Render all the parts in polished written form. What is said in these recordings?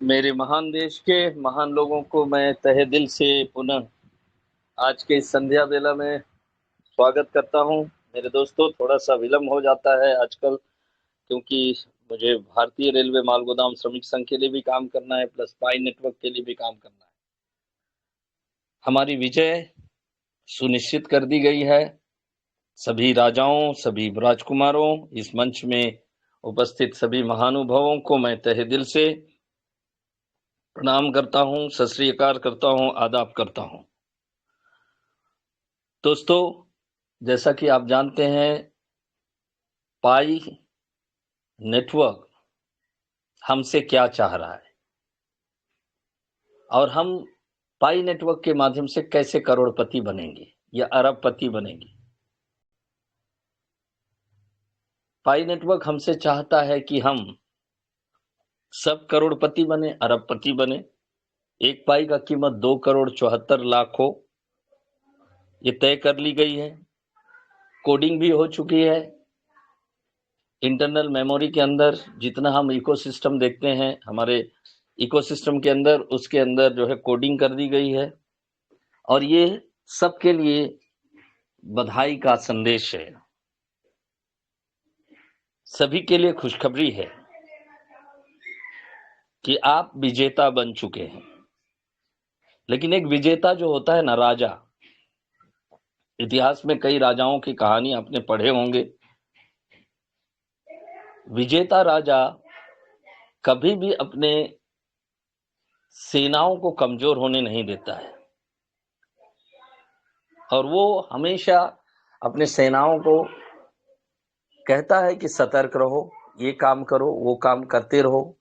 मेरे महान देश के महान लोगों को मैं तहे दिल से पुनः आज के इस संध्या बेला में स्वागत करता हूं। मेरे दोस्तों, थोड़ा-सा विलंब हो जाता है आजकल, क्योंकि मुझे भारतीय रेलवे माल गोदाम श्रमिक संघ के लिए भी काम करना है, प्लस पाई नेटवर्क के लिए भी काम करना है। हमारी विजय सुनिश्चित कर दी गई है। सभी राजाओं, सभी राजकुमारों, इस मंच में उपस्थित सभी महानुभावों को मैं तहे दिल से प्रणाम करता हूं, सत श्री अकाल करता हूं, आदाब करता हूं। दोस्तों, जैसा कि आप जानते हैं, पाई नेटवर्क हमसे क्या चाह रहा है और हम पाई नेटवर्क के माध्यम से कैसे करोड़पति बनेंगे या अरबपति बनेंगे। पाई नेटवर्क हमसे चाहता है कि हम सब करोड़पति बने, अरबपति बने। एक पाई का कीमत 2,74,00,000 हो, ये तय कर ली गई है। कोडिंग भी हो चुकी है। इंटरनल मेमोरी के अंदर जितना हम इकोसिस्टम देखते हैं, हमारे इकोसिस्टम के अंदर, उसके अंदर जो है कोडिंग कर दी गई है और ये सबके लिए बधाई का संदेश है। सभी के लिए खुशखबरी है कि आप विजेता बन चुके हैं। लेकिन एक विजेता जो होता है ना, राजा, इतिहास में कई राजाओं की कहानी आपने पढ़े होंगे। विजेता राजा कभी भी अपने सेनाओं को कमजोर होने नहीं देता है और वो हमेशा अपने सेनाओं को कहता है कि सतर्क रहो, ये काम करो, वो काम करते रहो,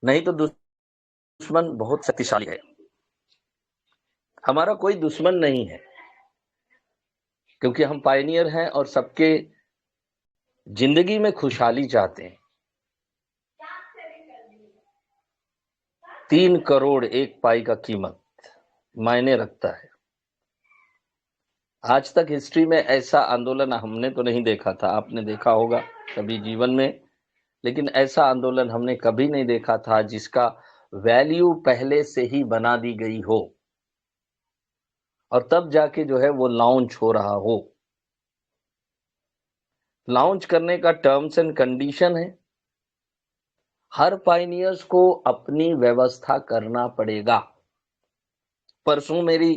नहीं तो दुश्मन बहुत शक्तिशाली है। हमारा कोई दुश्मन नहीं है, क्योंकि हम पायनियर हैं और सबके जिंदगी में खुशहाली चाहते हैं। 3 करोड़ एक पाई का कीमत मायने रखता है। आज तक हिस्ट्री में ऐसा आंदोलन हमने तो नहीं देखा था, आपने देखा होगा कभी जीवन में, लेकिन ऐसा आंदोलन हमने कभी नहीं देखा था जिसका वैल्यू पहले से ही बना दी गई हो और तब जाके जो है वो लॉन्च हो रहा हो। लॉन्च करने का टर्म्स एंड कंडीशन है, हर पायनियर्स को अपनी व्यवस्था करना पड़ेगा। परसों मेरी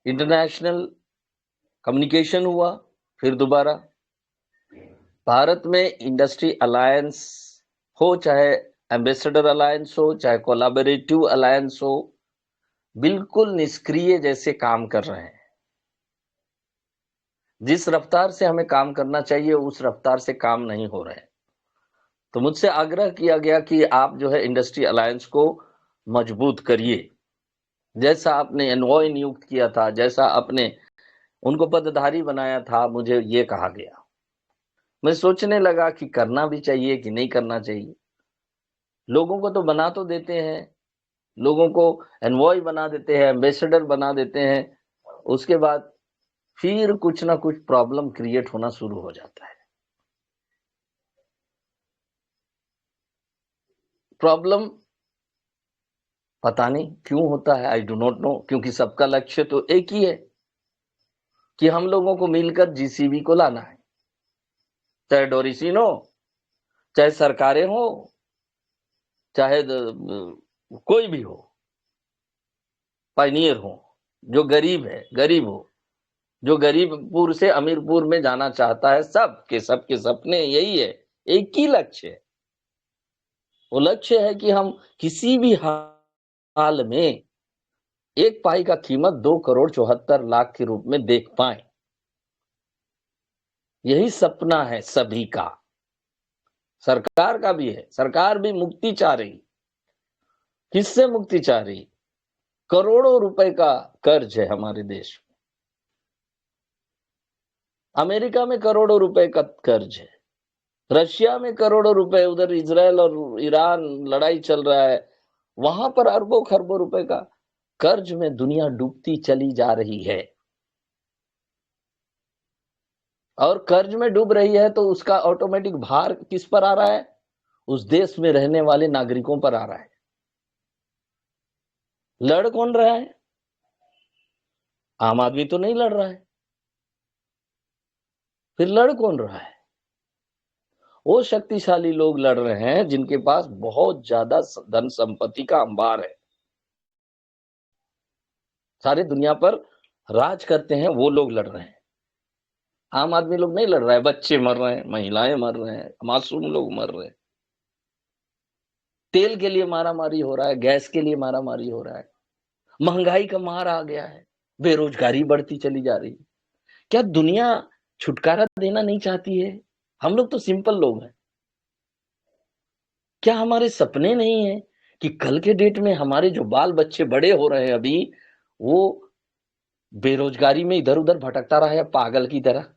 इंटरनेशनल कम्युनिकेशन हुआ, फिर दोबारा भारत में इंडस्ट्री अलायंस हो, चाहे एम्बेसडर अलायंस हो, चाहे कोलैबोरेटिव अलायंस हो, बिल्कुल निष्क्रिय जैसे काम कर रहे हैं। जिस रफ्तार से हमें काम करना चाहिए उस रफ्तार से काम नहीं हो रहे। तो मुझसे आग्रह किया गया कि आप जो है इंडस्ट्री अलायंस को मजबूत करिए। जैसा आपने एनवॉय नियुक्त किया था, जैसा आपने उनको पदधारी बनाया था, मुझे ये कहा गया। मैं सोचने लगा कि करना भी चाहिए कि नहीं करना चाहिए। लोगों को तो बना तो देते हैं, लोगों को एनवॉय बना देते हैं, एम्बेसडर बना देते हैं, उसके बाद फिर कुछ ना कुछ प्रॉब्लम क्रिएट होना शुरू हो जाता है। प्रॉब्लम पता नहीं क्यों होता है, आई डू नॉट नो, क्योंकि सबका लक्ष्य तो एक ही है कि हम लोगों को मिलकर जीसीबी को लाना है। चाहे डोरिसिन हो, चाहे सरकारें हो, चाहे कोई भी हो, पायनियर हो, जो गरीब है गरीब हो, जो गरीबपुर से अमीरपुर में जाना चाहता है, सबके सबके सपने यही है, एक ही लक्ष्य है। वो लक्ष्य है कि हम किसी भी हाल में एक पाई का कीमत 2,74,00,000 के रूप में देख पाए। यही सपना है सभी का, सरकार का भी है। सरकार भी मुक्ति चाह रही। किससे मुक्ति चाह रही? करोड़ों रुपए का कर्ज है हमारे देश में। अमेरिका में करोड़ों रुपए का कर्ज है, रशिया में करोड़ों रुपए, उधर इजराइल और ईरान लड़ाई चल रहा है, वहां पर अरबों खरबों रुपए का कर्ज में दुनिया डूबती चली जा रही है। और कर्ज में डूब रही है तो उसका ऑटोमेटिक भार किस पर आ रहा है? उस देश में रहने वाले नागरिकों पर आ रहा है। लड़ कौन रहा है? आम आदमी तो नहीं लड़ रहा है, फिर लड़ कौन रहा है? वो शक्तिशाली लोग लड़ रहे हैं जिनके पास बहुत ज्यादा धन संपत्ति का अंबार है, सारे दुनिया पर राज करते हैं, वो लोग लड़ रहे हैं। आम आदमी लोग नहीं लड़ रहा है, बच्चे मर रहे हैं, महिलाएं मर रहे हैं, मासूम लोग मर रहे हैं। तेल के लिए मारामारी हो रहा है, गैस के लिए मारामारी हो रहा है, महंगाई का मार आ गया है, बेरोजगारी बढ़ती चली जा रही है। क्या दुनिया छुटकारा देना नहीं चाहती है? हम लोग तो सिंपल लोग हैं। क्या हमारे सपने नहीं है कि कल के डेट में हमारे जो बाल बच्चे बड़े हो रहे हैं अभी, वो बेरोजगारी में इधर उधर भटकता रहा है पागल की तरह?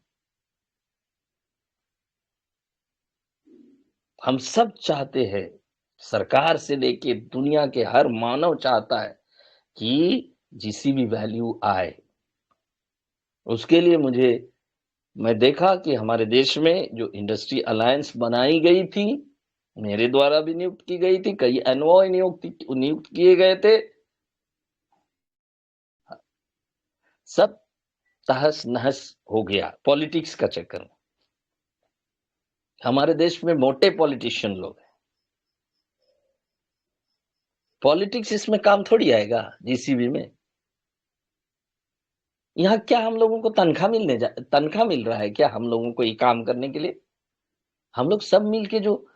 हम सब चाहते हैं, सरकार से लेके दुनिया के हर मानव चाहता है कि जीसीबी वैल्यू आए। उसके लिए मैं देखा कि हमारे देश में जो इंडस्ट्री अलायंस बनाई गई थी, मेरे द्वारा भी नियुक्त की गई थी, कई एनवॉय नियुक्त किए गए थे, सब तहस नहस हो गया पॉलिटिक्स का चक्कर में। हमारे देश में मोटे पॉलिटिशियन लोग हैं, पॉलिटिक्स इसमें काम थोड़ी आएगा जीसीबी में। यहाँ क्या हम लोगों को तनख्वाह मिल रहा है क्या हम लोगों को ये काम करने के लिए? हम लोग सब मिलके जो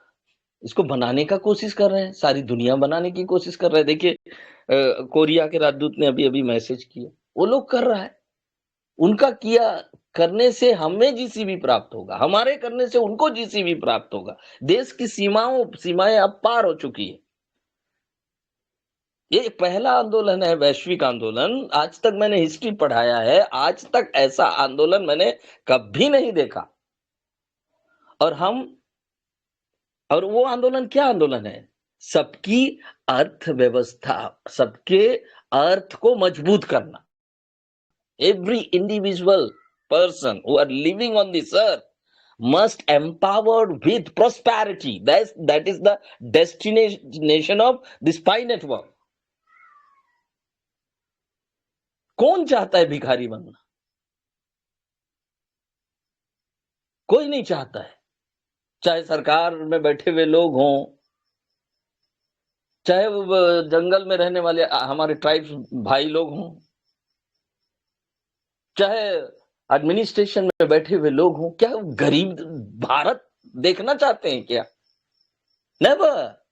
इसको बनाने का कोशिश कर रहे हैं, सारी दुनिया बनाने की कोशिश कर रहे हैं। देखिए कोरिया के राजदूत ने अभी अभी मैसेज किया, वो लोग कर रहा है। उनका किया करने से हमें जीसीबी प्राप्त होगा, हमारे करने से उनको जीसीबी प्राप्त होगा। देश की सीमाएं अब पार हो चुकी है। ये पहला आंदोलन है, वैश्विक आंदोलन। आज तक मैंने हिस्ट्री पढ़ाया है, आज तक ऐसा आंदोलन मैंने कभी नहीं देखा। और वो आंदोलन क्या आंदोलन है? सबकी अर्थव्यवस्था, सबके अर्थ को मजबूत करना। Every individual person who are living on this earth must empowered with prosperity. That is the destination of this pi network. कौन चाहता है भिखारी बनना? कोई नहीं चाहता है। चाहे सरकार में बैठे हुए लोग हों, चाहे वो जंगल में रहने वाले हमारे ट्राइब्स भाई लोग हों, चाहे एडमिनिस्ट्रेशन में बैठे हुए लोग हों, क्या गरीब भारत देखना चाहते हैं क्या? Never,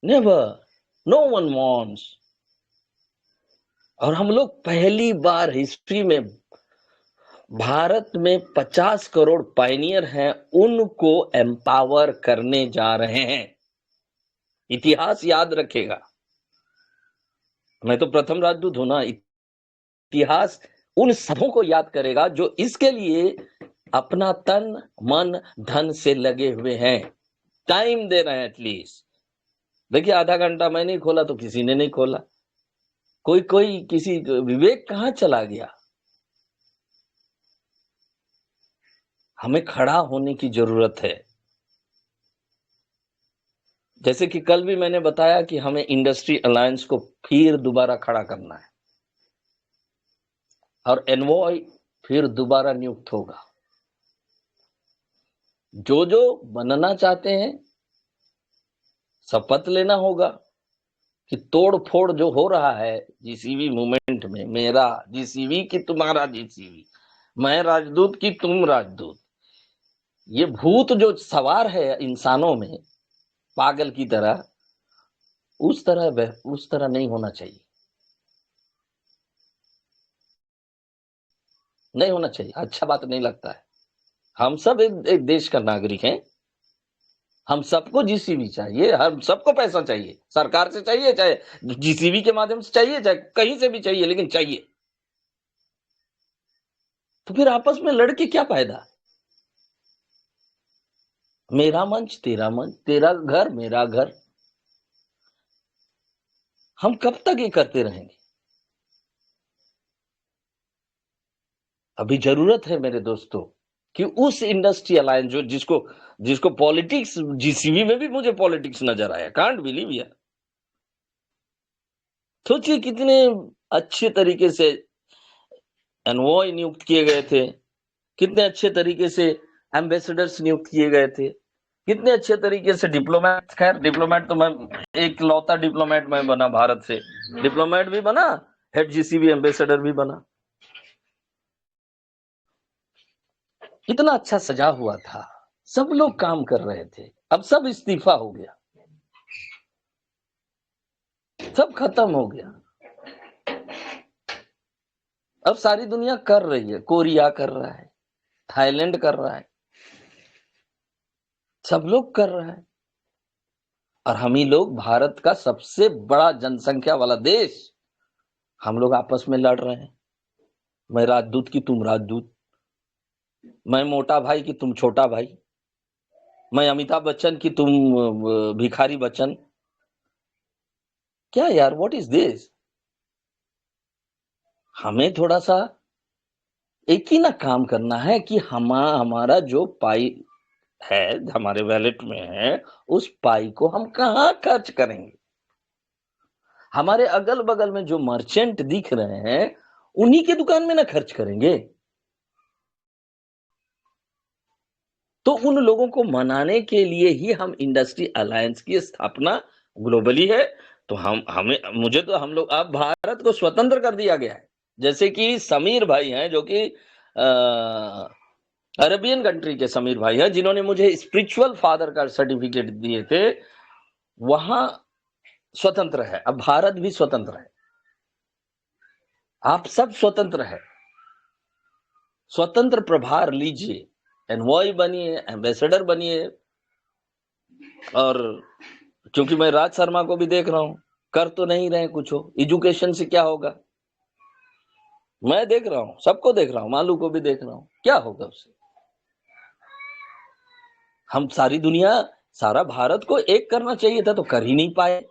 never, no one wants. और हम लोग पहली बार हिस्ट्री में भारत में 50 करोड़ पायनियर हैं, उनको एम्पावर करने जा रहे हैं। इतिहास याद रखेगा। मैं तो प्रथम राजदूत हूं ना, इतिहास उन सबों को याद करेगा जो इसके लिए अपना तन मन धन से लगे हुए हैं, टाइम दे रहे हैं। एटलीस्ट देखिए, आधा घंटा मैं नहीं खोला तो किसी ने नहीं खोला। कोई किसी विवेक कहां चला गया? हमें खड़ा होने की जरूरत है। जैसे कि कल भी मैंने बताया कि हमें इंडस्ट्री अलायंस को फिर दोबारा खड़ा करना है, और एनवॉय फिर दोबारा नियुक्त होगा। जो जो बनना चाहते हैं, शपथ लेना होगा कि तोड़ फोड़ जो हो रहा है जीसीबी मूवमेंट में, मेरा जीसीबी की तुम्हारा जीसीबी, मैं राजदूत की तुम राजदूत, ये भूत जो सवार है इंसानों में पागल की तरह, उस तरह नहीं होना चाहिए, नहीं होना चाहिए। अच्छा बात नहीं लगता है। हम सब एक देश का नागरिक हैं, हम सबको जीसीबी चाहिए, हम सबको पैसा चाहिए, सरकार से चाहिए, चाहे जीसीबी के माध्यम से चाहिए, चाहे कहीं से भी चाहिए, लेकिन चाहिए। तो फिर आपस में लड़के क्या फायदा? मेरा मंच तेरा मंच, तेरा घर मेरा घर, हम कब तक ये करते रहेंगे? अभी जरूरत है मेरे दोस्तों कि उस इंडस्ट्री अलायंस जो जिसको जिसको पॉलिटिक्स, जीसीबी में भी मुझे पॉलिटिक्स नजर आया, कांट बिलीव यार। सोचिए कितने अच्छे तरीके से एनवॉय नियुक्त किए गए थे, कितने अच्छे तरीके से एम्बेसडर्स नियुक्त किए गए थे, कितने अच्छे तरीके से डिप्लोमेट, खैर डिप्लोमेट तो मैं एक लौता डिप्लोमेट मैं बना भारत से, डिप्लोमेट भी बना, हेड जीसीबी एम्बेसडर भी बना। कितना अच्छा सजा हुआ था, सब लोग काम कर रहे थे। अब सब इस्तीफा हो गया, सब खत्म हो गया। अब सारी दुनिया कर रही है, कोरिया कर रहा है, थाईलैंड कर रहा है, सब लोग कर रहा है। और हम ही लोग, भारत का सबसे बड़ा जनसंख्या वाला देश, हम लोग आपस में लड़ रहे हैं। मैं राजदूत की तुम राजदूत, मैं मोटा भाई की तुम छोटा भाई, मैं अमिताभ बच्चन की तुम भिखारी बच्चन। क्या यार, व्हाट इज दिस? हमें थोड़ा सा एक ही ना काम करना है कि हमारा जो पाई है, हमारे वैलेट में है, उस पाई को हम कहाँ खर्च करेंगे। हमारे अगल बगल में जो मर्चेंट दिख रहे हैं, उन्हीं के दुकान में ना खर्च करेंगे। तो उन लोगों को मनाने के लिए ही हम इंडस्ट्री अलायंस की स्थापना ग्लोबली है। तो मुझे तो हम लोग, अब भारत को स्वतंत्र कर दिया गया है। जैसे कि समीर भाई हैं, जो कि अरेबियन कंट्री के समीर भाई हैं, जिन्होंने मुझे स्पिरिचुअल फादर का सर्टिफिकेट दिए थे, वहां स्वतंत्र है। अब भारत भी स्वतंत्र है, आप सब स्वतंत्र है। स्वतंत्र प्रभार लीजिए, एनवॉय बनिए, एम्बेसडर बनिए। और क्योंकि मैं राज शर्मा को भी देख रहा हूं, कर तो नहीं रहे कुछ हो, एजुकेशन से क्या होगा। मैं देख रहा हूं, सबको देख रहा हूं, मालू को भी देख रहा हूं, क्या होगा उससे। हम सारी दुनिया, सारा भारत को एक करना चाहिए था, तो कर ही नहीं पाए।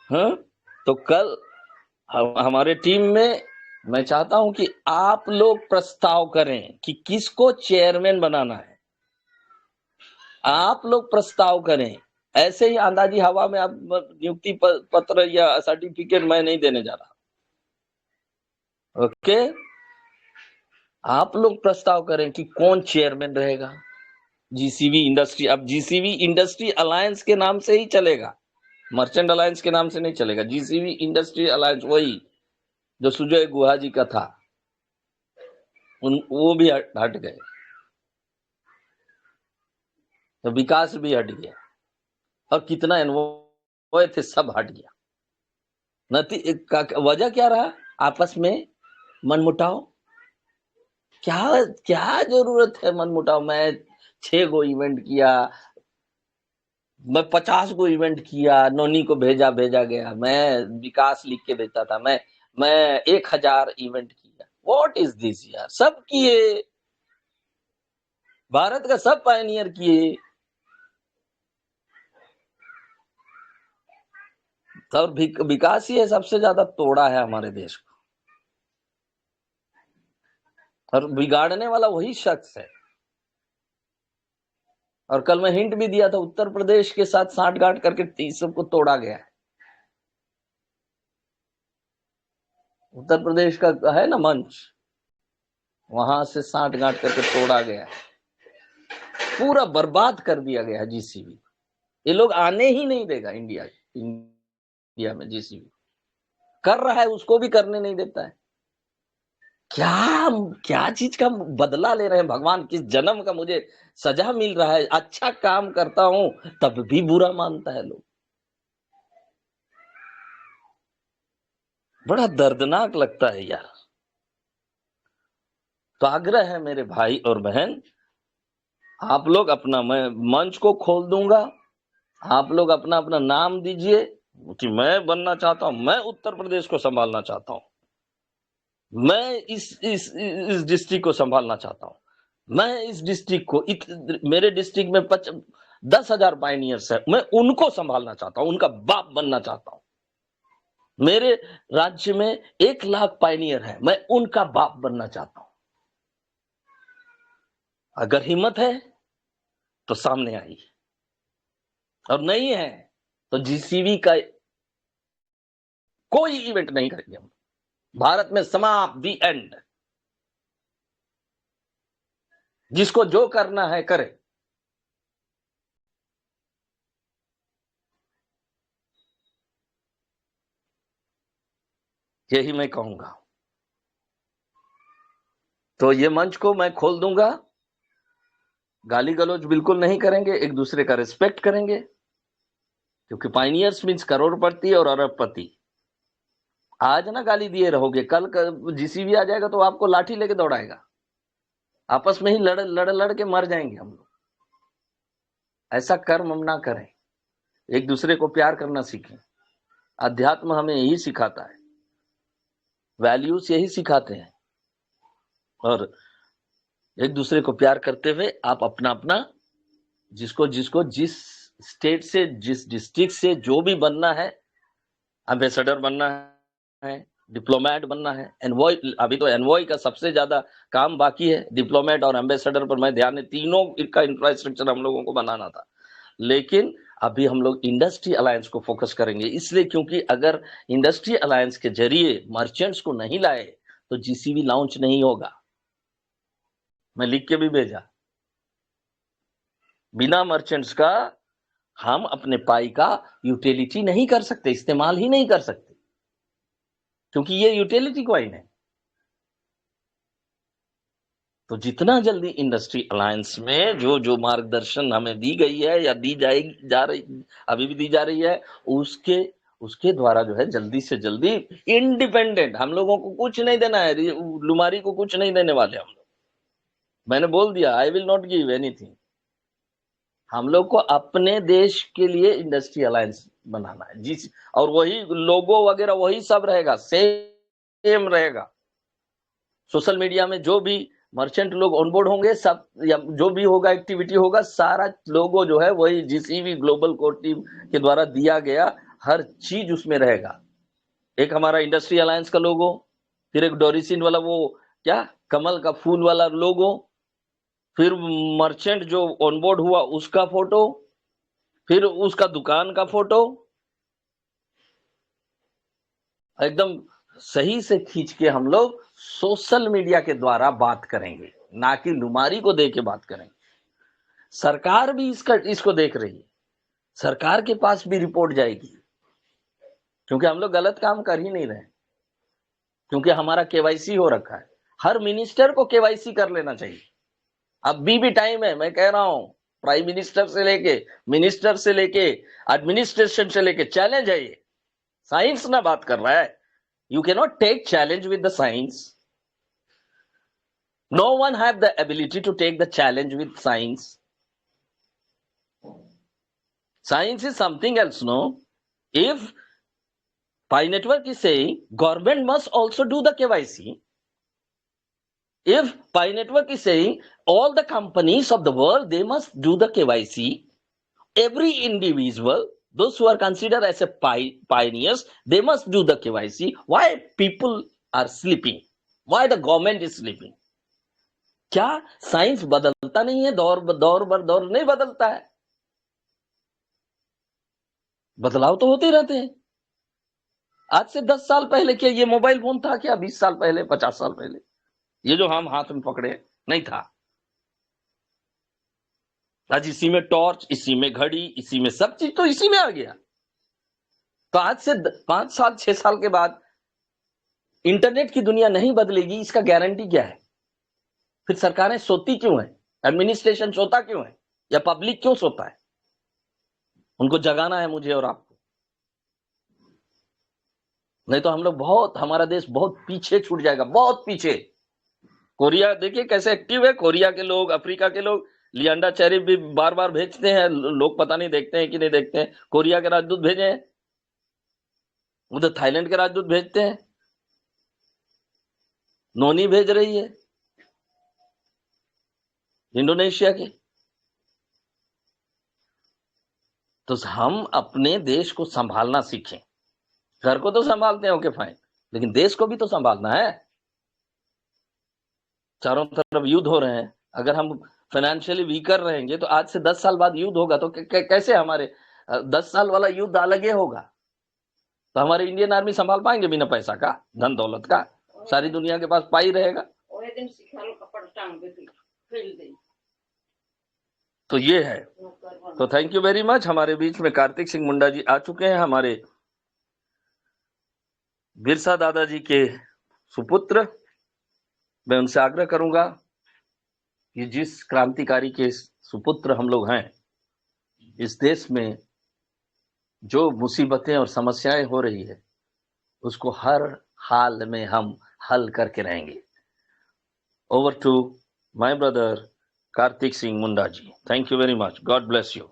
हाँ, तो कल हमारे टीम में मैं चाहता हूं कि आप लोग प्रस्ताव करें कि किसको चेयरमैन बनाना है। आप लोग प्रस्ताव करें, ऐसे ही अंदाजी हवा में आप नियुक्ति पत्र या सर्टिफिकेट मैं नहीं देने जा रहा। ओके, आप लोग प्रस्ताव करें कि कौन चेयरमैन रहेगा जीसीबी इंडस्ट्री। अब जीसीबी इंडस्ट्री अलायंस के नाम से ही चलेगा, मर्चेंट अलायंस के नाम से नहीं चलेगा। जीसीबी इंडस्ट्री अलायंस, वही जो सुजय गुहा जी का था, वो भी हट गए, तो विकास भी हट गया, और कितना एनवॉय थे सब हट गया। वजह क्या रहा? आपस में मनमुटाव। क्या क्या जरूरत है मनमुटाव? मैं 6 गो इवेंट किया, मैं 50 गो इवेंट किया, नोनी को भेजा गया, मैं विकास लिख के भेजता था, मैं 1000 इवेंट किया। व्हाट इज दिस यार? सब किए, भारत का सब पायनियर किए, और विकास ही है सबसे ज्यादा तोड़ा है हमारे देश को, और बिगाड़ने वाला वही शख्स है। और कल मैं हिंट भी दिया था, उत्तर प्रदेश के साथ सांठगांठ करके इस सबको तोड़ा गया है। उत्तर प्रदेश का है ना मंच, वहां से सांठगांठ करके तोड़ा गया है, पूरा बर्बाद कर दिया गया है जीसीबी। ये लोग आने ही नहीं देगा इंडिया में। जीसीबी कर रहा है, उसको भी करने नहीं देता है। क्या क्या चीज का बदला ले रहे हैं भगवान? किस जन्म का मुझे सजा मिल रहा है? अच्छा काम करता हूं तब भी बुरा मानता है लोग। बड़ा दर्दनाक लगता है यार। तो आग्रह है मेरे भाई और बहन, आप लोग अपना, मैं मंच को खोल दूंगा, आप लोग अपना अपना नाम दीजिए कि मैं बनना चाहता हूं, मैं उत्तर प्रदेश को संभालना चाहता हूं, मैं इस डिस्ट्रिक्ट को संभालना चाहता हूं, मैं इस डिस्ट्रिक्ट को, मेरे डिस्ट्रिक्ट में 10,000 पाइनियर्स है, मैं उनको संभालना चाहता हूं, उनका बाप बनना चाहता हूं। मेरे राज्य में 1 लाख पाइनियर है, मैं उनका बाप बनना चाहता हूं। अगर हिम्मत है तो सामने आइए, और नहीं है तो जीसीबी का कोई इवेंट नहीं करेंगे हम। भारत में समाप्त, दी एंड। जिसको जो करना है करे। यही मैं कहूंगा। तो ये मंच को मैं खोल दूंगा। गाली गलौज बिल्कुल नहीं करेंगे, एक दूसरे का रिस्पेक्ट करेंगे, क्योंकि पाइनियर्स मीन्स करोड़पति और अरबपति। आज ना गाली दिए रहोगे, कल जीसीबी आ जाएगा तो आपको लाठी लेके दौड़ाएगा। आपस में ही लड़ लड़ लड़ के मर जाएंगे हम लोग। ऐसा कर्म हम ना करें, एक दूसरे को प्यार करना सीखें। अध्यात्म हमें यही सिखाता है, वैल्यूज यही सिखाते हैं। और एक दूसरे को प्यार करते हुए आप अपना अपना, जिसको जिसको जिस स्टेट से, जिस डिस्ट्रिक्ट से जो भी बनना है, एम्बेसडर बनना है, डिप्लोमेट बनना है, एनवॉय, अभी तो एनवॉय का सबसे ज्यादा काम बाकी है। डिप्लोमेट और एम्बेसडर पर मैं ध्यान, तीनों का इंफ्रास्ट्रक्चर हम लोगों को बनाना था, लेकिन अभी हम लोग इंडस्ट्री अलायंस को फोकस करेंगे। इसलिए क्योंकि अगर इंडस्ट्री अलायंस के जरिए मर्चेंट्स को नहीं लाए तो जीसीबी लॉन्च नहीं होगा। मैं लिख के भी भेजा, बिना मर्चेंट्स का हम अपने पाई का यूटिलिटी नहीं कर सकते, इस्तेमाल ही नहीं कर सकते, क्योंकि ये यूटिलिटी कॉइन है। तो जितना जल्दी इंडस्ट्री अलायंस में जो जो मार्गदर्शन हमें दी गई है या दी जाएगी, जा रही, अभी भी दी जा रही है, उसके उसके द्वारा जो है जल्दी से जल्दी इंडिपेंडेंट, हम लोगों को कुछ नहीं देना है, लुमारी को कुछ नहीं देने वाले हम लोग। मैंने बोल दिया, I will not give anything. हम लोग को अपने देश के लिए इंडस्ट्री अलायंस बनाना है जी, और वही लोगो वगैरह वही सब रहेगा, सेम रहेगा। सोशल मीडिया में जो भी मर्चेंट लोग ऑनबोर्ड होंगे, सब या जो भी होगा, एक्टिविटी होगा, सारा लोगो जो है वही जीसीबी ग्लोबल कोर टीम के द्वारा दिया गया हर चीज उसमें रहेगा। एक हमारा इंडस्ट्री अलायंस का लोगो, फिर एक डोरिसिन वाला वो क्या कमल का फूल वाला लोगो, फिर मर्चेंट जो ऑनबोर्ड हुआ उसका फोटो, फिर उसका दुकान का फोटो, एकदम सही से खींच के हम लोग सोशल मीडिया के द्वारा बात करेंगे, ना कि लुमारी को दे के बात करेंगे। सरकार भी इसको देख रही है, सरकार के पास भी रिपोर्ट जाएगी, क्योंकि हम लोग गलत काम कर ही नहीं रहे, क्योंकि हमारा केवाईसी हो रखा है। हर मिनिस्टर को केवाईसी कर लेना चाहिए। अभी भी टाइम है, मैं कह रहा हूं, प्राइम मिनिस्टर से लेके, मिनिस्टर से लेके, एडमिनिस्ट्रेशन से लेके चैलेंज है ये। साइंस ना बात कर रहा है। You cannot take challenge with the science. No one have the ability to take the challenge with science. Science is something else, no? If Pi Network is saying government must also do the KYC, if Pi Network is saying all the companies of the world, they must do the KYC, every individual, those who are considered as a pioneers, they must do the KYC. Why people are sleeping? Why the government is sleeping? क्या science बदलता नहीं है? दौर बर दौर नहीं बदलता है, बदलाव तो होते रहते हैं। आज से 10 साल पहले क्या ये मोबाइल फोन था? क्या 20 साल पहले, 50 साल पहले ये जो हम हाथ में पकड़े नहीं था? आज इसी में टॉर्च, इसी में घड़ी, इसी में सब चीज तो इसी में आ गया। तो आज से 5 साल 6 साल के बाद इंटरनेट की दुनिया नहीं बदलेगी, इसका गारंटी क्या है? फिर सरकारें सोती क्यों है? एडमिनिस्ट्रेशन सोता क्यों है? या पब्लिक क्यों सोता है? उनको जगाना है, मुझे और आपको। नहीं तो हम लोग बहुत, हमारा देश बहुत पीछे छूट जाएगा, बहुत पीछे। कोरिया देखिए कैसे एक्टिव है, कोरिया के लोग, अफ्रीका के लोग लियांडा चेरी भी बार बार भेजते हैं, लोग पता नहीं देखते हैं कि नहीं देखते हैं। कोरिया के राजदूत भेजे हैं, उधर थाईलैंड के राजदूत भेजते हैं, नोनी भेज रही है इंडोनेशिया की। तो हम अपने देश को संभालना सीखें। घर को तो संभालते हैं, ओके फाइन, लेकिन देश को भी तो संभालना है। चारों तरफ युद्ध हो रहे हैं, अगर हम फाइनेंशियली वीकर रहेंगे तो आज से 10 साल बाद युद्ध होगा तो कैसे हमारे 10 साल वाला युद्ध अलग ही होगा। तो हमारे इंडियन आर्मी संभाल पाएंगे बिना पैसा का, धन दौलत का? सारी दुनिया के पास पाई रहेगा। तो ये है। तो थैंक यू वेरी मच। हमारे बीच में कार्तिक सिंह मुंडा जी आ चुके हैं, हमारे बिरसा दादाजी के सुपुत्र। मैं उनसे आग्रह करूंगा कि जिस क्रांतिकारी के सुपुत्र हम लोग हैं, इस देश में जो मुसीबतें और समस्याएं हो रही है उसको हर हाल में हम हल करके रहेंगे। Over to my brother Kartik Singh Munda ji. Thank you very much. God bless you.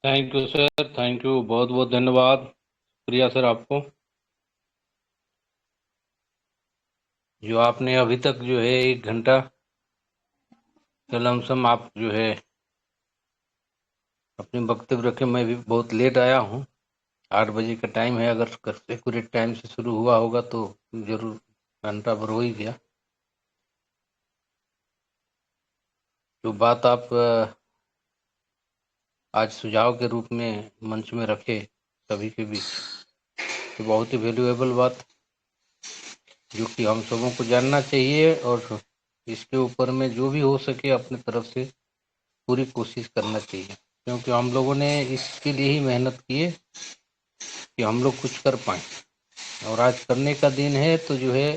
Thank you sir, thank you, बहुत बहुत धन्यवाद। प्रिया सर, आपको जो आपने अभी तक जो है 1 घंटा लमसम आप जो है अपने वक्तव्य रखे। मैं भी बहुत लेट आया हूँ, 8 बजे का टाइम है। अगर एक्यूरेट टाइम से शुरू हुआ होगा तो जरूर घंटा भर हो ही गया। जो बात आप आज सुझाव के रूप में मंच में रखे सभी के बीच, तो बहुत ही वैल्यूएबल बात जो कि हम सबों को जानना चाहिए, और इसके ऊपर में जो भी हो सके अपने तरफ से पूरी कोशिश करना चाहिए, क्योंकि हम लोगों ने इसके लिए ही मेहनत की है कि हम लोग कुछ कर पाए, और आज करने का दिन है। तो जो है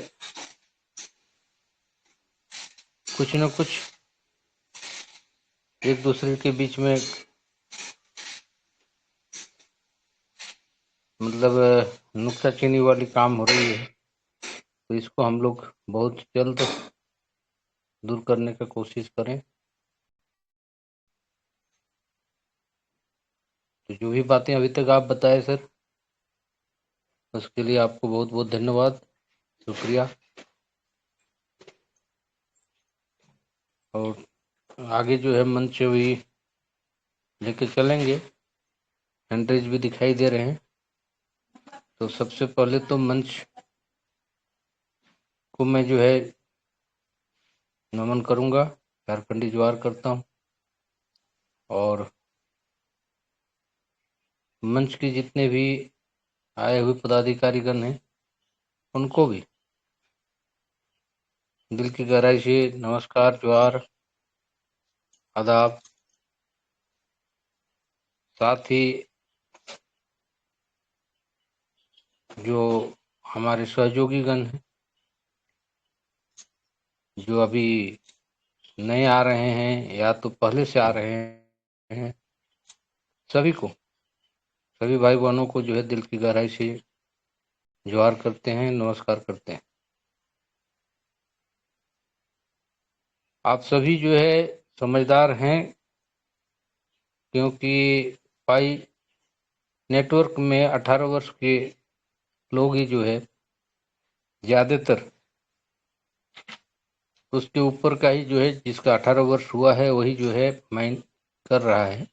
कुछ न कुछ एक दूसरे के बीच में मतलब नुक्ताचीनी वाली काम हो रही है, तो इसको हम लोग बहुत जल्द दूर करने का कोशिश करें। तो जो भी बातें अभी तक आप बताए सर, उसके लिए आपको बहुत बहुत धन्यवाद, शुक्रिया। और आगे जो है मंच भी लेके चलेंगे, हैंड्रेज भी दिखाई दे रहे हैं। तो सबसे पहले तो मंच को मैं जो है नमन करूंगा, झारखंडी ज्वार करता हूं, और मंच के जितने भी आए हुए पदाधिकारीगण हैं उनको भी दिल की गहराई से नमस्कार, ज्वार, आदाब। साथ ही जो हमारे सहयोगीगण हैं, जो अभी नए आ रहे हैं या तो पहले से आ रहे हैं, सभी को, सभी भाई बहनों को जो है दिल की गहराई से ज्वार करते हैं, नमस्कार करते हैं। आप सभी जो है समझदार हैं, क्योंकि पाई नेटवर्क में 18 वर्ष के लोग ही जो है ज़्यादातर, उसके ऊपर का ही जो है, जिसका 18 वर्ष हुआ है वही जो है माइंड कर रहा है।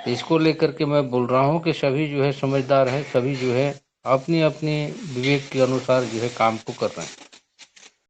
इसको लेकर के मैं बोल रहा हूँ कि सभी जो है समझदार हैं, सभी जो है अपनी अपनी विवेक के अनुसार जो है काम को कर रहे हैं।